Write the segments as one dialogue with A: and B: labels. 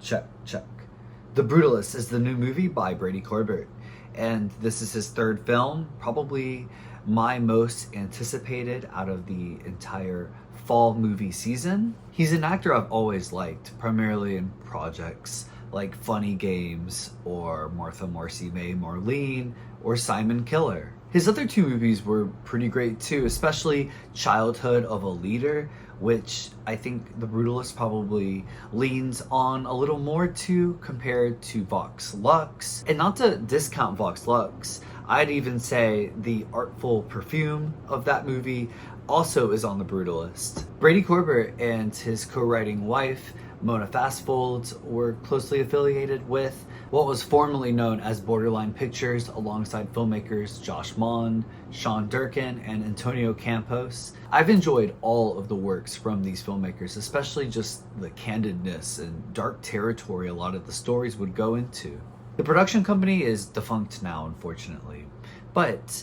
A: Check, check. The Brutalist is the new movie by Brady Corbet, and this is his third film, probably my most anticipated out of the entire fall movie season. He's an actor I've always liked, primarily in projects like Funny Games or Martha Marcy May Marlene or Simon Killer. His other two movies were pretty great too, especially Childhood of a Leader, which I think The Brutalist probably leans on a little more to compared to Vox Lux. And not to discount Vox Lux, I'd even say the artful perfume of that movie also is on The Brutalist. Brady Corbet and his co-writing wife, Mona Fastfolds, were closely affiliated with what was formerly known as Borderline Pictures alongside filmmakers Josh Mond, Sean Durkin, and Antonio Campos. I've enjoyed all of the works from these filmmakers, especially just the candidness and dark territory a lot of the stories would go into. The production company is defunct now, unfortunately, but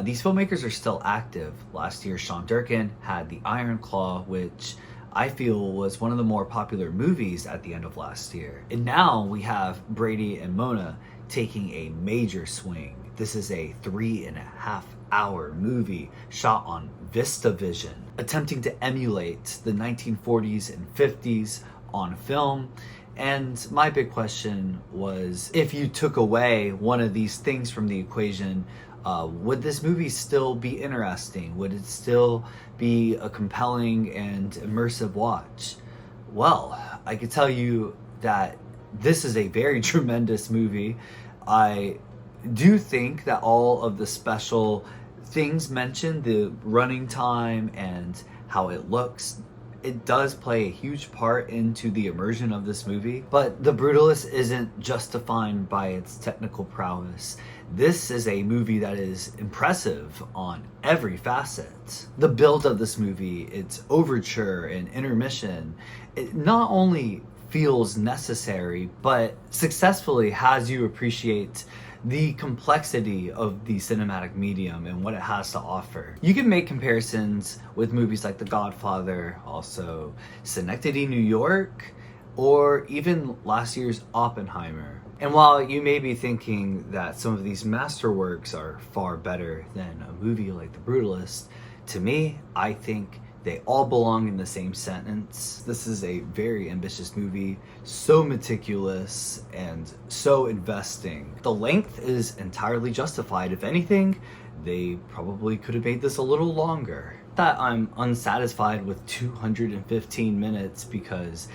A: these filmmakers are still active. Last year, Sean Durkin had The Iron Claw, which I feel was one of the more popular movies at the end of last year. And now we have Brady and Mona taking a major swing. This is a 3.5-hour movie shot on VistaVision, attempting to emulate the 1940s and 50s on film. And my big question was, if you took away one of these things from the equation, would this movie still be interesting? Would it still be a compelling and immersive watch? Well, I could tell you that this is a very tremendous movie. I do think that all of the special things mentioned, the running time and how it looks, it does play a huge part into the immersion of this movie. But The Brutalist isn't just defined by its technical prowess. This is a movie that is impressive on every facet. The build of this movie, its overture and intermission, it not only feels necessary, but successfully has you appreciate the complexity of the cinematic medium and what it has to offer. You can make comparisons with movies like The Godfather, also Synecdoche, New York, or even last year's Oppenheimer. And while you may be thinking that some of these masterworks are far better than a movie like The Brutalist, to me, I think they all belong in the same sentence. This is a very ambitious movie, so meticulous and so investing. The length is entirely justified. If anything, they probably could have made this a little longer. That I'm unsatisfied with 215 minutes because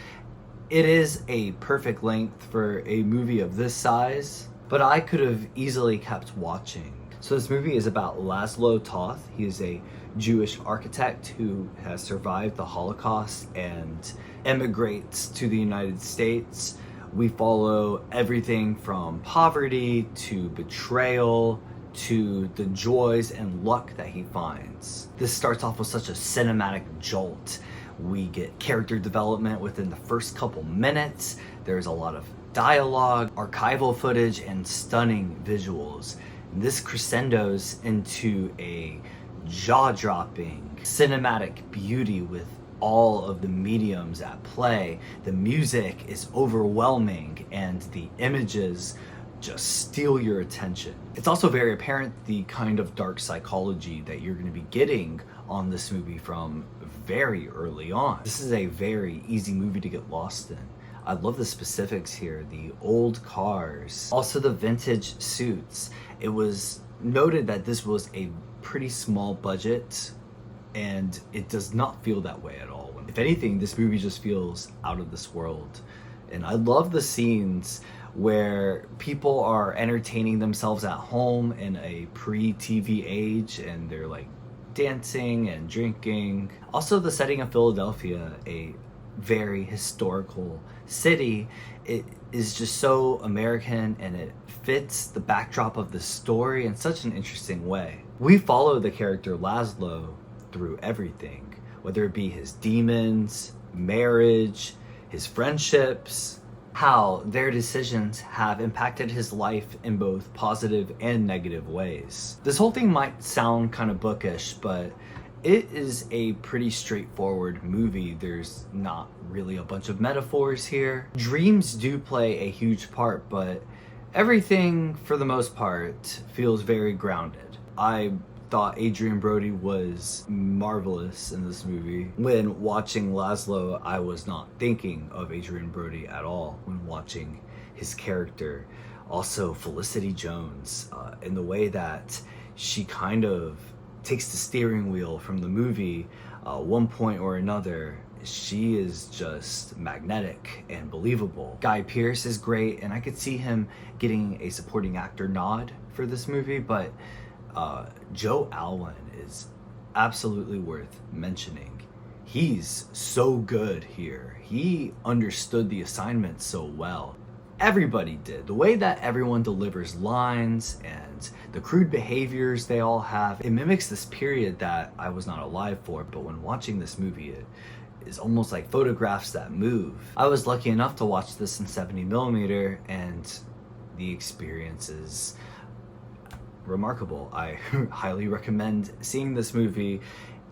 A: it is a perfect length for a movie of this size, but I could have easily kept watching. So this movie is about Laszlo Toth. He is a Jewish architect who has survived the Holocaust and emigrates to the United States. We follow everything from poverty to betrayal to the joys and luck that he finds. This starts off with such a cinematic jolt. We get character development within the first couple minutes. There's a lot of dialogue, archival footage, and stunning visuals. This crescendos into a jaw-dropping cinematic beauty with all of the mediums at play. The music is overwhelming and the images just steal your attention. It's also very apparent the kind of dark psychology that you're going to be getting on this movie from very early on. This is a very easy movie to get lost in. I love the specifics here, the old cars, also the vintage suits. It was noted that this was a pretty small budget, and it does not feel that way at all. If anything, this movie just feels out of this world. And I love the scenes where people are entertaining themselves at home in a pre-TV age, and they're like dancing and drinking. Also, the setting of Philadelphia, a very historical city, it is just so American and it fits the backdrop of the story in such an interesting way. We follow the character Laszlo through everything, whether it be his demons, marriage, his friendships, how their decisions have impacted his life in both positive and negative ways. This whole thing might sound kind of bookish, but It is a pretty straightforward movie. There's not really a bunch of metaphors here. Dreams do play a huge part, but everything, for the most part, feels very grounded. I thought Adrien Brody was marvelous in this movie. When watching Laszlo, I was not thinking of Adrien Brody at all when watching his character. Also, Felicity Jones, in the way that she kind of takes the steering wheel from the movie, one point or another, she is just magnetic and believable. Guy Pearce is great, and I could see him getting a supporting actor nod for this movie, but Joe Alwyn is absolutely worth mentioning. He's so good here. He understood the assignment so well. Everybody did. The way that everyone delivers lines and the crude behaviors they all have, it mimics this period that I was not alive for, but when watching this movie, it is almost like photographs that move. I was lucky enough to watch this in 70mm, and the experience is remarkable. I highly recommend seeing this movie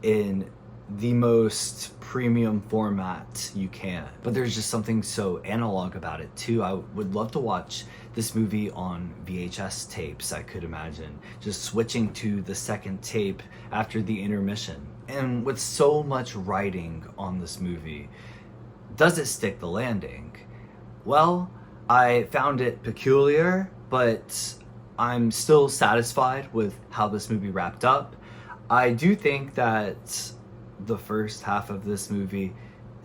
A: in the most premium format you can. But there's just something so analog about it too. I would love to watch this movie on VHS tapes, I could imagine. Just switching to the second tape after the intermission. And with so much writing on this movie, does it stick the landing? Well, I found it peculiar, but I'm still satisfied with how this movie wrapped up. I do think that the first half of this movie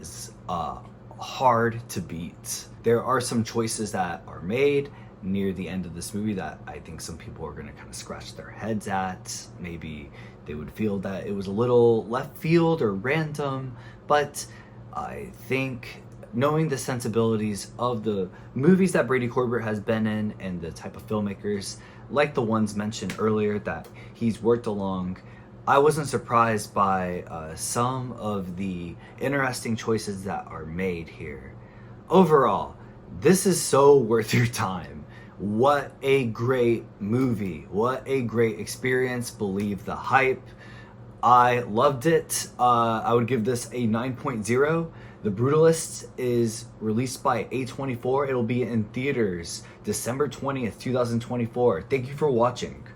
A: is hard to beat. There are some choices that are made near the end of this movie that I think some people are going to kind of scratch their heads at. Maybe they would feel that it was a little left field or random, but I think knowing the sensibilities of the movies that Brady Corbet has been in and the type of filmmakers like the ones mentioned earlier that he's worked along, I wasn't surprised by some of the interesting choices that are made here. Overall, this is so worth your time. What a great movie. What a great experience. Believe the hype. I loved it. I would give this a 9.0. The Brutalist is released by A24. It'll be in theaters December 20th, 2024. Thank you for watching.